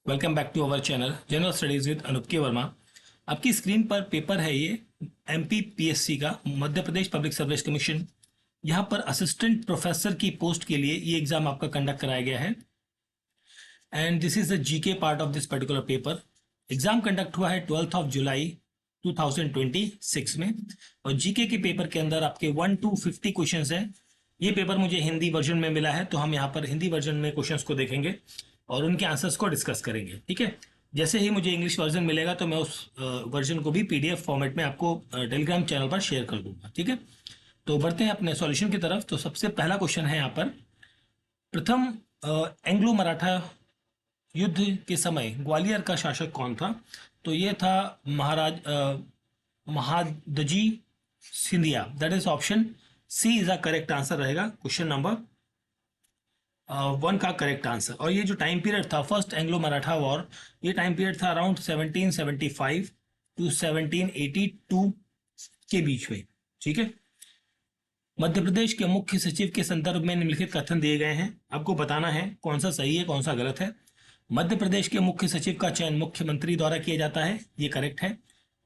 Welcome back to our channel general studies with Anup K Verma. आपकी screen पर paper है ये MPPSC का, Madhya Pradesh public service commission. यहाँ पर असिस्टेंट प्रोफेसर की पोस्ट के लिए ये एग्जाम आपका कंडक्ट कराया गया है and this is the GK part of this particular paper. Exam conduct हुआ है 12 जुलाई 2026 में और जीके के पेपर के अंदर आपके 1 to 50 क्वेश्चंस हैं। ये पेपर मुझे हिंदी वर्जन में मिला है तो हम यहाँ पर हिंदी वर्जन में क्वेश्चंस को देखेंगे और उनके आंसर्स को डिस्कस करेंगे। ठीक है, जैसे ही मुझे इंग्लिश वर्जन मिलेगा तो मैं उस वर्जन को भी PDF फॉर्मेट में आपको टेलीग्राम चैनल पर शेयर कर दूंगा। ठीक है, तो बढ़ते हैं अपने सॉल्यूशन की तरफ। तो सबसे पहला क्वेश्चन है यहाँ पर, प्रथम एंग्लो मराठा युद्ध के समय ग्वालियर का शासक कौन था? तो ये था Mahadji Scindia. That is option C is a correct answer रहेगा क्वेश्चन नंबर 1 का करेक्ट आंसर। और ये जो टाइम पीरियड था फर्स्ट एंग्लो मराठा वॉर, ये टाइम पीरियड था अराउंड 1775 टू 1782 के बीच में। ठीक है, मध्य प्रदेश के मुख्य सचिव के संदर्भ में निम्नलिखित कथन दिए गए हैं, आपको बताना है कौन सा सही है कौन सा गलत है। मध्य प्रदेश के मुख्य सचिव का चयन मुख्यमंत्री द्वारा किया जाता है, ये करेक्ट है।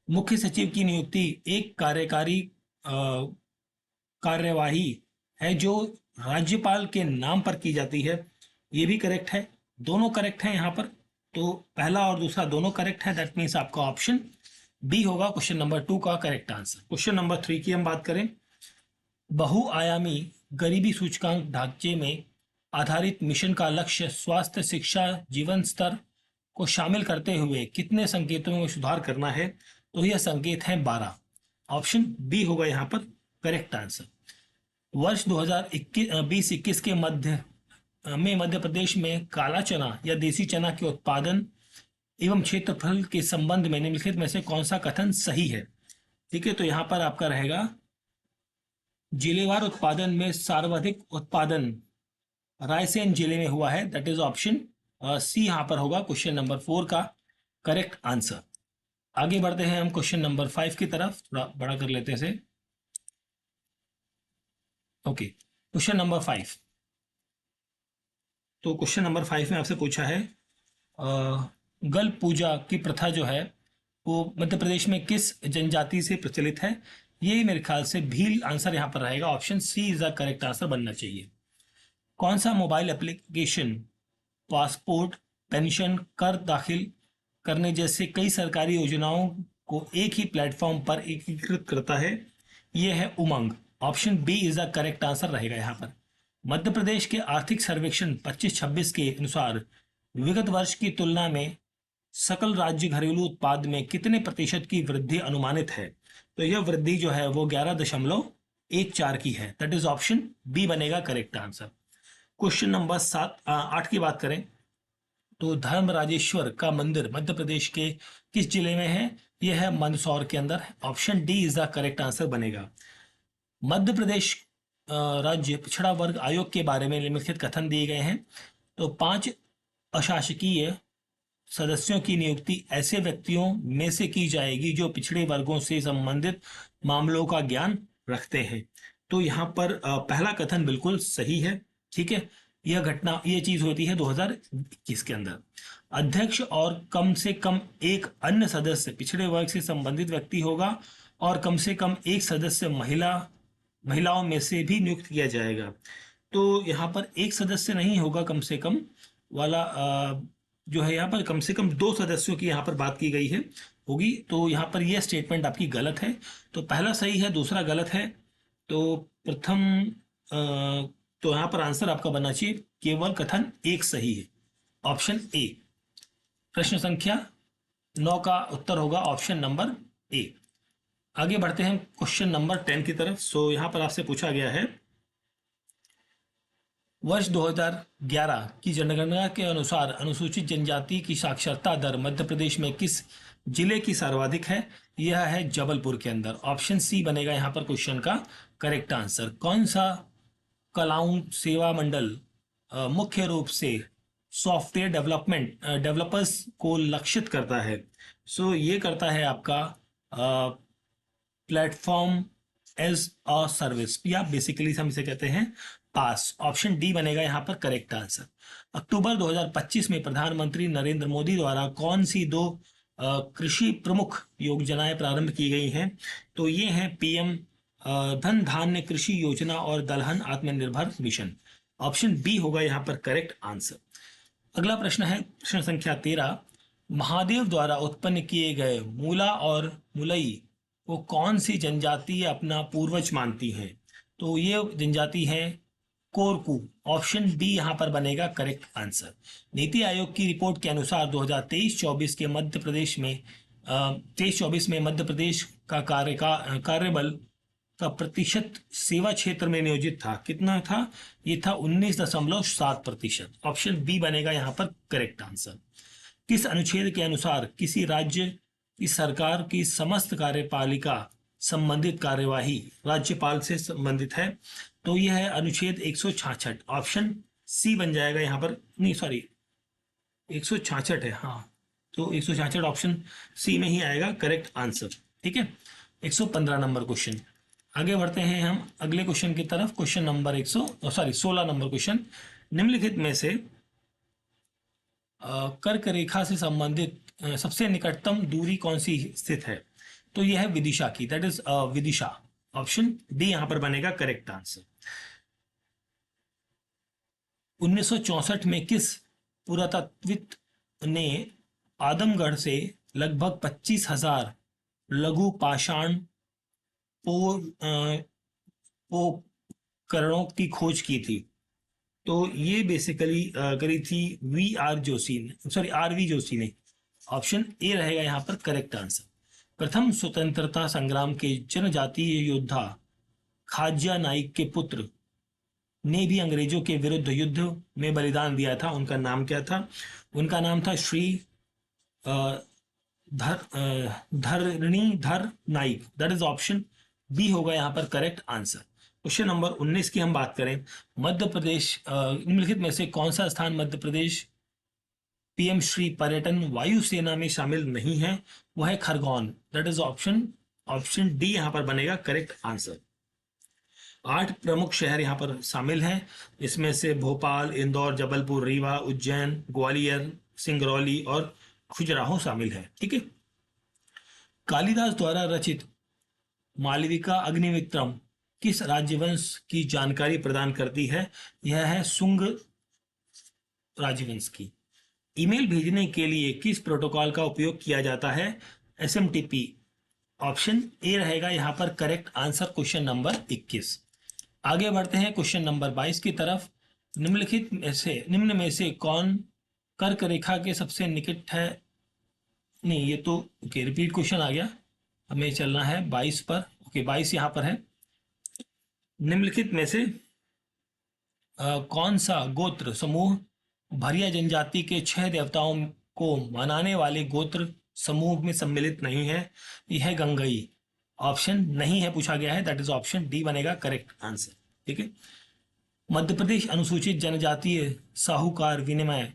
मुख्य सचिव की नियुक्ति एक कार्यकारी कार्यवाही है जो राज्यपाल के नाम पर की जाती है, ये भी करेक्ट है। दोनों करेक्ट हैं यहाँ पर, तो पहला और दूसरा दोनों करेक्ट है। दैट मीन्स आपका ऑप्शन बी होगा क्वेश्चन नंबर 2 का करेक्ट आंसर। क्वेश्चन नंबर 3 की हम बात करें, बहुआयामी गरीबी सूचकांक ढांचे में आधारित मिशन का लक्ष्य स्वास्थ्य, शिक्षा, जीवन स्तर को शामिल करते हुए कितने संकेतों में सुधार करना है? तो यह संकेत है 12। ऑप्शन बी होगा यहाँ पर करेक्ट आंसर। वर्ष 2020-21 के मध्य प्रदेश में काला चना या देसी चना के उत्पादन एवं क्षेत्रफल के संबंध में निम्नलिखित में से कौन सा कथन सही है? ठीक है, तो यहां पर आपका रहेगा जिलेवार उत्पादन में सर्वाधिक उत्पादन रायसेन जिले में हुआ है। दैट इज ऑप्शन सी यहां पर होगा क्वेश्चन नंबर 4 का करेक्ट आंसर। आगे बढ़ते हैं हम क्वेश्चन नंबर 5 की तरफ, थोड़ा बड़ा कर लेते हैं इसे। Okay, question number 5। तो क्वेश्चन नंबर 5 में आपसे पूछा है गल पूजा की प्रथा जो है वो मध्य प्रदेश में किस जनजाति से प्रचलित है? ये मेरे ख्याल से भील आंसर यहाँ पर रहेगा। Option C is the correct answer बनना चाहिए। कौन सा मोबाइल एप्लीकेशन पासपोर्ट, पेंशन, कर दाखिल करने जैसे कई सरकारी योजनाओं को एक ही प्लेटफॉर्म पर एकीकृत करता है? यह है Umang. Option B is the correct answer रहेगा यहाँ पर। मध्य प्रदेश के आर्थिक सर्वेक्षण 25-26 के अनुसार विगत वर्ष की तुलना में सकल राज्य घरेलू उत्पाद में कितने प्रतिशत की वृद्धि अनुमानित है? तो यह वृद्धि जो है वो 11.14 की है। दैट इज ऑप्शन बी बनेगा करेक्ट आंसर। क्वेश्चन नंबर 8 की बात करें तो धर्मराजेश्वर का मंदिर मध्य प्रदेश के किस जिले में है? यह है मंदसौर के अंदर। Option D is the correct answer बनेगा। मध्य प्रदेश राज्य पिछड़ा वर्ग आयोग के बारे में निम्नलिखित कथन दिए गए हैं। तो 5 अशासकीय सदस्यों की नियुक्ति ऐसे व्यक्तियों में से की जाएगी जो पिछड़े वर्गों से संबंधित मामलों का ज्ञान रखते हैं। तो यहाँ पर पहला कथन बिल्कुल सही है। ठीक है, ये चीज होती है 2021 के अंदर। अध्यक्ष और कम से कम एक अन्य सदस्य पिछड़े वर्ग से संबंधित व्यक्ति होगा और कम से कम एक सदस्य महिलाओं में से भी नियुक्त किया जाएगा। तो यहाँ पर एक सदस्य नहीं होगा, कम से कम वाला जो है यहाँ पर कम से कम 2 सदस्यों की यहाँ पर बात की गई है होगी। तो यहाँ पर यह स्टेटमेंट आपकी गलत है। तो पहला सही है, दूसरा गलत है। तो प्रथम तो यहाँ पर आंसर आपका बनना चाहिए केवल कथन एक सही है, ऑप्शन ए। प्रश्न संख्या 9 का उत्तर होगा ऑप्शन नंबर ए। आगे बढ़ते हैं क्वेश्चन नंबर 10 की तरफ। सो यहां पर आपसे पूछा गया है, वर्ष 2011 की जनगणना के अनुसार अनुसूचित जनजाति की साक्षरता दर मध्य प्रदेश में किस जिले की सर्वाधिक है? यह है जबलपुर के अंदर। ऑप्शन सी बनेगा यहां पर क्वेश्चन का करेक्ट आंसर। कौन सा कलाउं सेवा मंडल मुख्य रूप से सॉफ्टवेयर डेवलपर्स को लक्षित करता है? सो ये करता है आपका प्लेटफॉर्म एज अ सर्विस, या बेसिकली हम इसे कहते हैं पास। ऑप्शन डी बनेगा यहां पर करेक्ट आंसर। अक्टूबर 2025 में प्रधानमंत्री नरेंद्र मोदी द्वारा कौन सी दो कृषि प्रमुख योजनाएं प्रारंभ की गई हैं? तो ये हैं पीएम धन धान्य कृषि योजना और दलहन आत्मनिर्भर मिशन। ऑप्शन बी होगा यहाँ पर करेक्ट आंसर। अगला प्रश्न है प्रश्न संख्या 13। महादेव द्वारा उत्पन्न किए गए मूला और मुलई को कौन सी जनजाति अपना पूर्वज मानती है? तो ये जनजाति है कोरकू। ऑप्शन बी यहाँ पर बनेगा करेक्ट आंसर। नीति आयोग की रिपोर्ट के अनुसार 2023-24 के मध्य प्रदेश में 23-24 में मध्य प्रदेश का कार्यबल का प्रतिशत सेवा क्षेत्र में नियोजित था, कितना था? ये था 19.7%। ऑप्शन बी बनेगा यहाँ पर करेक्ट आंसर। किस अनुच्छेद के अनुसार किसी राज्य की सरकार की समस्त कार्यपालिका संबंधित कार्यवाही राज्यपाल से संबंधित है? तो यह है अनुच्छेद 166। ऑप्शन सी बन जाएगा यहाँ पर, नहीं सॉरी 166 है, हाँ तो 166 ऑप्शन सी में ही आएगा करेक्ट आंसर। ठीक है, 115 नंबर क्वेश्चन। आगे बढ़ते हैं हम अगले क्वेश्चन की तरफ। Question number 16 number question. निम्नलिखित में से कर्क रेखा से संबंधित सबसे निकटतम दूरी कौन सी स्थित है? तो यह है विदिशा की, that is Vidisha. Option D यहां पर बनेगा करेक्ट आंसर। 1964 में किस पुरातत्वविद ने आदमगढ़ से लगभग 25,000 लघु पाषाण उपकरणों की खोज की थी? तो ये बेसिकली करी थी आर वी जोशी ने। ऑप्शन ए रहेगा यहाँ पर करेक्ट आंसर। प्रथम स्वतंत्रता संग्राम के जनजातीय योद्धा खाज्या नाइक के पुत्र ने भी अंग्रेजों के विरुद्ध युद्ध में बलिदान दिया था, उनका नाम क्या था? उनका नाम था Shri Dharanidhar Naik. That is option B होगा यहाँ पर करेक्ट आंसर। क्वेश्चन नंबर 19 की हम बात करें। मध्य प्रदेश निम्नलिखित में से कौन सा स्थान मध्य प्रदेश पीएम श्री पर्यटन वायुसेना में शामिल नहीं है? वो है Khargone. That is option D यहाँ पर बनेगा करेक्ट आंसर। 8 प्रमुख शहर यहाँ पर शामिल हैं, इसमें से भोपाल, इंदौर, जबलपुर, रीवा, उज्जैन, ग्वालियर, सिंगरौली और खजुराहो शामिल है। ठीक है, कालिदास द्वारा रचित मालविका अग्निमित्रम किस राज्यवंश की जानकारी प्रदान करती है? यह है शुंग राजवंश की। ईमेल भेजने के लिए किस प्रोटोकॉल का उपयोग किया जाता है? SMTP। ऑप्शन ए रहेगा यहाँ पर करेक्ट आंसर क्वेश्चन नंबर 21। आगे बढ़ते हैं क्वेश्चन नंबर 22 की तरफ। निम्न में से कौन कर्क रेखा के सबसे निकट है? नहीं, ये तो ओके रिपीट क्वेश्चन आ गया, हमें चलना है 22 पर। ओके 22 यहाँ पर है। निम्नलिखित में से कौन सा गोत्र समूह भरिया जनजाति के 6 देवताओं को मनाने वाले गोत्र समूह में सम्मिलित नहीं है? यह है गंगई। ऑप्शन नहीं है पूछा गया है, दैट इज ऑप्शन डी बनेगा करेक्ट आंसर। ठीक है, मध्य प्रदेश अनुसूचित जनजातीय साहूकार विनिमय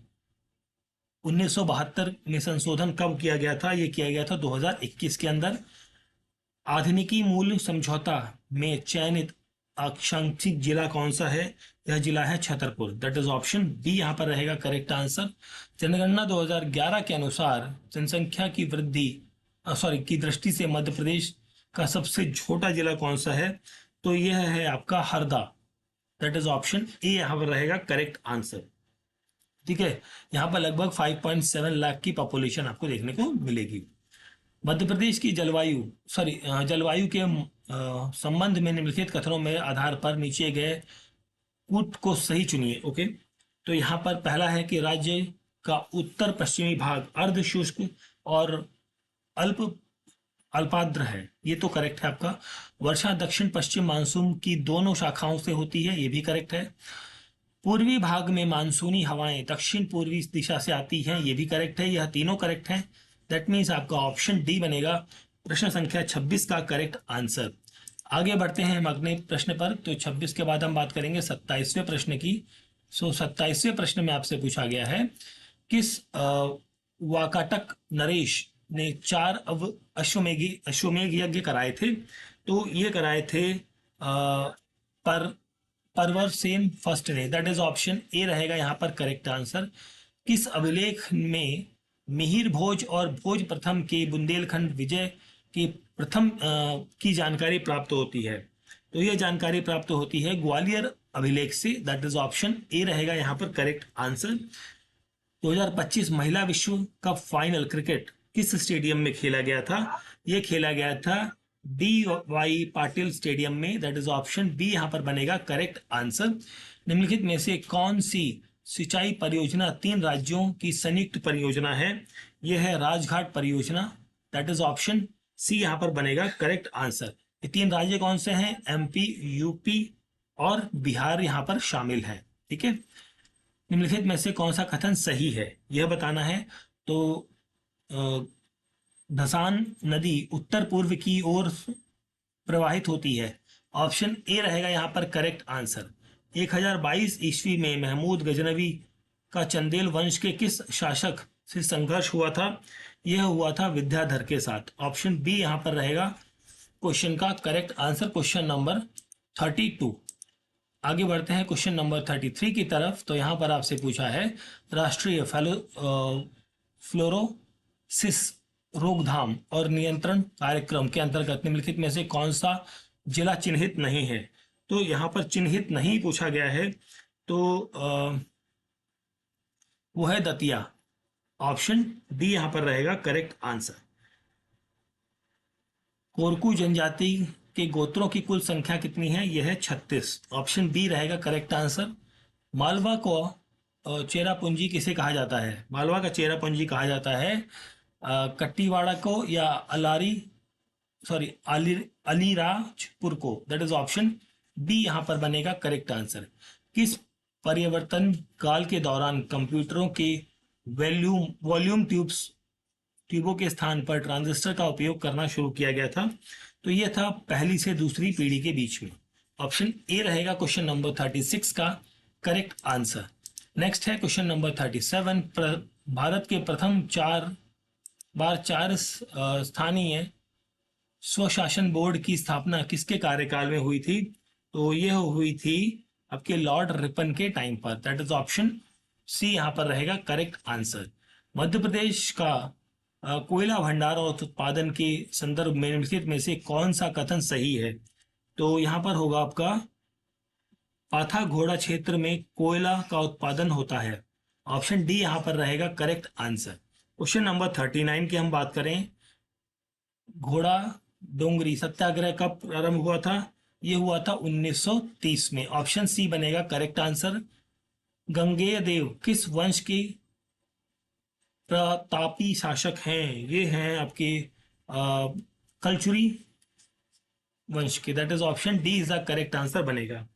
1972 में संशोधन कब किया गया था? यह किया गया था 2021 के अंदर। आधुनिकी मूल्य समझौता में चयनित आकांक्षित जिला कौन सा है? यह जिला है Chhatarpur. That is option B यहाँ पर रहेगा करेक्ट आंसर। जनगणना 2011 के अनुसार जनसंख्या की की दृष्टि से मध्य प्रदेश का सबसे छोटा जिला कौन सा है? तो यह है आपका हरदा। दैट इज ऑप्शन ए यहाँ पर रहेगा करेक्ट आंसर। ठीक है, यहाँ पर लगभग 5.7 लाख की पॉपुलेशन आपको देखने को मिलेगी। मध्य प्रदेश की जलवायु के संबंध में निम्नलिखित कथनों में आधार पर नीचे गए कूट को सही चुनिए। ओके, तो यहाँ पर पहला है कि राज्य का उत्तर पश्चिमी भाग अर्ध शुष्क और अल्पाद्र है, ये तो करेक्ट है आपका। वर्षा दक्षिण पश्चिम मानसून की दोनों शाखाओं से होती है, ये भी करेक्ट है। पूर्वी भाग में मानसूनी हवाएं दक्षिण पूर्वी दिशा से आती हैं, ये भी करेक्ट है। यह तीनों करेक्ट है, दैट मीन्स आपका ऑप्शन डी बनेगा प्रश्न संख्या 26 का करेक्ट आंसर। आगे बढ़ते हैं हम अगले प्रश्न पर। तो 26 के बाद हम बात करेंगे 27वें प्रश्न की। 27वें प्रश्न में आपसे पूछा गया है, किस वाकाटक नरेश ने 4 अश्वमेघ यज्ञ कराए थे? तो ये कराए थे परवरसेन फर्स्ट डे, दैट इज ऑप्शन ए रहेगा यहाँ पर करेक्ट आंसर। किस अभिलेख में मिहिर भोज और भोज प्रथम के बुंदेलखंड विजय की प्रथम की जानकारी प्राप्त होती है? तो यह जानकारी प्राप्त होती है ग्वालियर अभिलेख से, दैट इज ऑप्शन ए रहेगा यहाँ पर करेक्ट आंसर। 2025 महिला विश्व कप फाइनल क्रिकेट किस स्टेडियम में खेला गया था? यह खेला गया था डी वाई पाटिल स्टेडियम में, दैट इज ऑप्शन बी यहाँ पर बनेगा करेक्ट आंसर। निम्नलिखित में से कौन सी सिंचाई परियोजना 3 राज्यों की संयुक्त परियोजना है? यह है राजघाट परियोजना, दैट इज ऑप्शन सी यहाँ पर बनेगा करेक्ट आंसर। ये 3 राज्य कौन से हैं? एमपी, यूपी और बिहार यहाँ पर शामिल है। ठीक है, निम्नलिखित में से कौन सा कथन सही है यह बताना है। तो धसान नदी उत्तर पूर्व की ओर प्रवाहित होती है, ऑप्शन ए रहेगा यहाँ पर करेक्ट आंसर। 1022 ईस्वी में महमूद गजनवी का चंदेल वंश के किस शासक से संघर्ष हुआ था? यह हुआ था विद्याधर के साथ, ऑप्शन बी यहाँ पर रहेगा क्वेश्चन का करेक्ट आंसर, क्वेश्चन नंबर 32। आगे बढ़ते हैं क्वेश्चन नंबर 33 की तरफ। तो यहाँ पर आपसे पूछा है राष्ट्रीय फ्लोरोसिस रोकथाम और नियंत्रण कार्यक्रम के अंतर्गत निम्नलिखित में से कौन सा जिला चिन्हित नहीं है? तो यहाँ पर चिन्हित नहीं पूछा गया है, तो वो है दतिया, ऑप्शन डी यहाँ पर रहेगा करेक्ट आंसर। कोरकू जनजाति के गोत्रों की कुल संख्या कितनी है? यह है 36, ऑप्शन बी रहेगा करेक्ट आंसर। मालवा को चेरापूंजी किसे कहा जाता है? मालवा का चेरापूंजी कहा जाता है कट्टीवाड़ा को या अलीराजपुर को, दैट इज ऑप्शन बी यहाँ पर बनेगा करेक्ट आंसर। किस परिवर्तन काल के दौरान कंप्यूटरों के वॉल्यूम ट्यूबों के स्थान पर ट्रांजिस्टर का उपयोग करना शुरू किया गया था? तो यह था पहली से दूसरी पीढ़ी के बीच में, ऑप्शन ए रहेगा क्वेश्चन नंबर 36 का करेक्ट आंसर। नेक्स्ट है क्वेश्चन नंबर 37। भारत के प्रथम 4 स्थानीय स्वशासन बोर्ड की स्थापना किसके कार्यकाल में हुई थी? तो यह हुई थी आपके लॉर्ड रिपन के टाइम पर, दैट इज ऑप्शन सी यहाँ पर रहेगा करेक्ट आंसर। मध्य प्रदेश का कोयला भंडार और उत्पादन के संदर्भ में निम्नलिखित में से कौन सा कथन सही है? तो यहाँ पर होगा आपका पाथा घोड़ा क्षेत्र में कोयला का उत्पादन होता है, ऑप्शन डी यहाँ पर रहेगा करेक्ट आंसर। क्वेश्चन नंबर 39 की हम बात करें, घोड़ा डोंगरी सत्याग्रह कब प्रारंभ हुआ था? यह हुआ था 1930 में, ऑप्शन सी बनेगा करेक्ट आंसर। गंगेय देव किस वंश की प्रतापी शासक हैं? ये हैं आपके कलचुरी वंश के, that is option D is the correct answer बनेगा।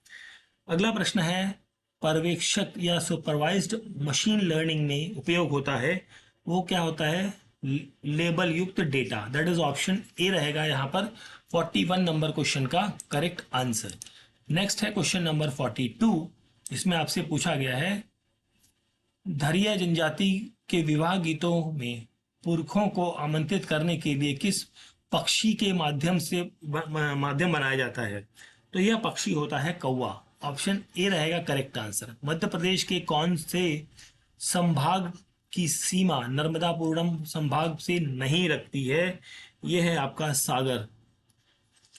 अगला प्रश्न है पर्यवेक्षक या सुपरवाइज्ड मशीन लर्निंग में उपयोग होता है, वो क्या होता है? लेबल युक्त data, that is option A रहेगा यहाँ पर 41 नंबर क्वेश्चन का करेक्ट आंसर। नेक्स्ट है क्वेश्चन नंबर 42, इसमें आपसे पूछा गया है धरिया जनजाति के विवाह गीतों में पुरखों को आमंत्रित करने के लिए किस पक्षी के माध्यम बनाया जाता है? तो यह पक्षी होता है कौवा, ऑप्शन ए रहेगा करेक्ट आंसर। मध्य प्रदेश के कौन से संभाग की सीमा नर्मदापुरम संभाग से नहीं रखती है? यह है आपका सागर,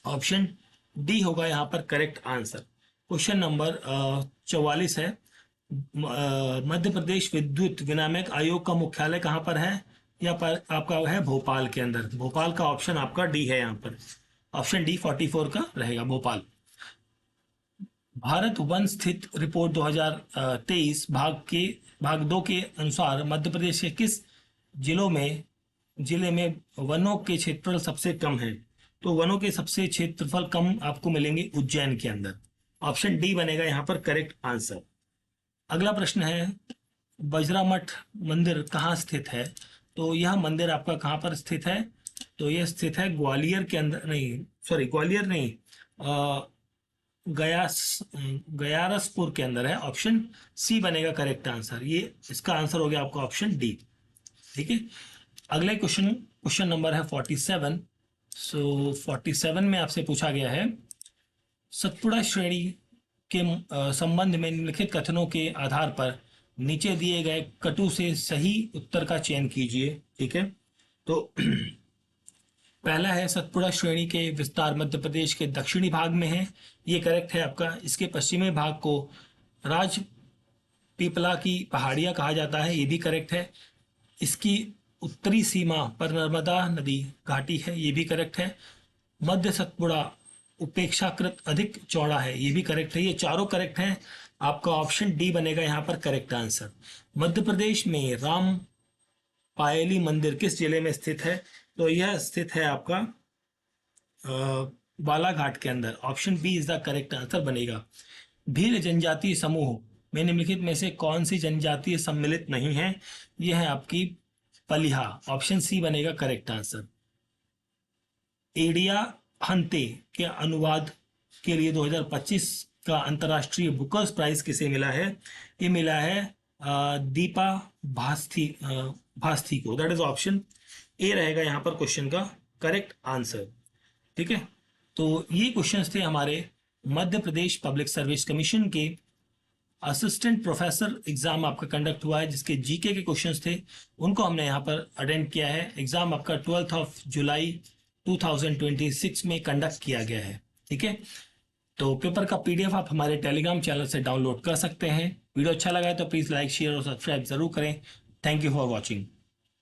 ऑप्शन डी होगा यहाँ पर करेक्ट आंसर। क्वेश्चन नंबर 44 है मध्य प्रदेश विद्युत विनियामक आयोग का मुख्यालय कहाँ पर है? यहाँ पर आपका है भोपाल के अंदर, भोपाल का ऑप्शन आपका डी है यहाँ पर, ऑप्शन डी 44 का रहेगा भोपाल। भारत वन स्थित रिपोर्ट 2023 भाग 2 के अनुसार मध्य प्रदेश के किस जिले में वनों के क्षेत्रफल सबसे कम है? तो वनों के सबसे क्षेत्रफल कम आपको मिलेंगे उज्जैन के अंदर, ऑप्शन डी बनेगा यहाँ पर करेक्ट आंसर। अगला प्रश्न है बजरा मठ मंदिर कहाँ स्थित है? तो यह मंदिर आपका कहाँ पर स्थित है? तो यह स्थित है ग्वालियर के अंदर, नहीं सॉरी ग्वालियर नहीं, गयारसपुर के अंदर है, ऑप्शन सी बनेगा करेक्ट आंसर। ये इसका आंसर हो गया आपका ऑप्शन डी। ठीक है, अगला क्वेश्चन नंबर है 47। सो 47 में आपसे पूछा गया है सतपुड़ा श्रेणी के संबंध में निम्नलिखित कथनों के आधार पर नीचे दिए गए कटु से सही उत्तर का चयन कीजिए। ठीक है, तो पहला है सतपुड़ा श्रेणी के विस्तार मध्य प्रदेश के दक्षिणी भाग में है, ये करेक्ट है आपका। इसके पश्चिमी भाग को राज पीपला की पहाड़ियाँ कहा जाता है, ये भी करेक्ट है। इसकी उत्तरी सीमा पर नर्मदा नदी घाटी है, ये भी करेक्ट है। मध्य सतपुड़ा उपेक्षाकृत अधिक चौड़ा है, ये भी करेक्ट है। ये चारों करेक्ट हैं। आपका ऑप्शन डी बनेगा यहाँ पर करेक्ट आंसर। मध्य प्रदेश में राम पायली मंदिर किस जिले में स्थित है? तो यह स्थित है आपका बालाघाट के अंदर। Option B is the correct answer बनेगा। भील जनजातीय समूह में निम्नलिखित में से कौन सी जनजातीय सम्मिलित नहीं है? यह है आपकी पलिहा। ऑप्शन सी बनेगा करेक्ट आंसर। एडिया हंते के अनुवाद के लिए 2025 का अंतर्राष्ट्रीय बुकर्स प्राइज किसे मिला है? ये मिला है दीपा भास्थी को। दैट इज ऑप्शन ए रहेगा यहाँ पर क्वेश्चन का करेक्ट आंसर। ठीक है, तो ये क्वेश्चंस थे हमारे Madhya Pradesh public service commission के असिस्टेंट प्रोफेसर एग्जाम आपका कंडक्ट हुआ है, जिसके जीके के क्वेश्चंस थे, उनको हमने यहाँ पर अटेंड किया है। एग्जाम आपका 12 जुलाई 2026 में कंडक्ट किया गया है। ठीक है, तो पेपर का पीडीएफ आप हमारे टेलीग्राम चैनल से डाउनलोड कर सकते हैं। वीडियो अच्छा लगा है तो प्लीज़ लाइक शेयर और सब्सक्राइब जरूर करें। Thank you for watching.